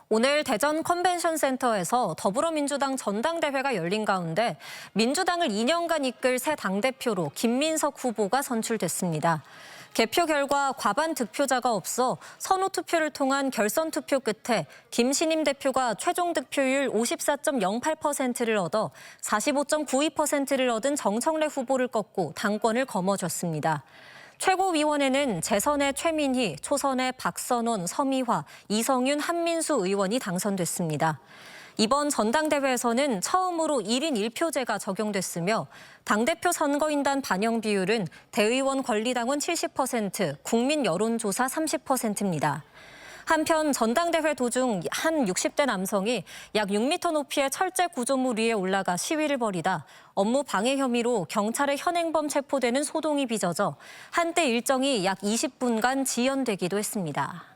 오늘 대전 컨벤션센터에서 더불어민주당 전당대회가 열린 가운데 민주당을 2년간 이끌 새 당대표로 김민석 후보가 선출됐습니다. 개표 결과 과반 득표자가 없어 선호 투표를 통한 결선 투표 끝에 김신임 대표가 최종 득표율 54.08%를 얻어 45.92%를 얻은 정청래 후보를 꺾고 당권을 거머쥐었습니다. 최고위원회는 재선의 최민희, 초선의 박선원, 서미화, 이성윤, 한민수 의원이 당선됐습니다. 이번 전당대회에서는 처음으로 1인 1표제가 적용됐으며 당대표 선거인단 반영 비율은 대의원 권리당원 70%, 국민 여론조사 30%입니다. 한편 전당대회 도중 한 60대 남성이 약 6m 높이의 철제 구조물 위에 올라가 시위를 벌이다 업무 방해 혐의로 경찰에 현행범 체포되는 소동이 빚어져 한때 일정이 약 20분간 지연되기도 했습니다.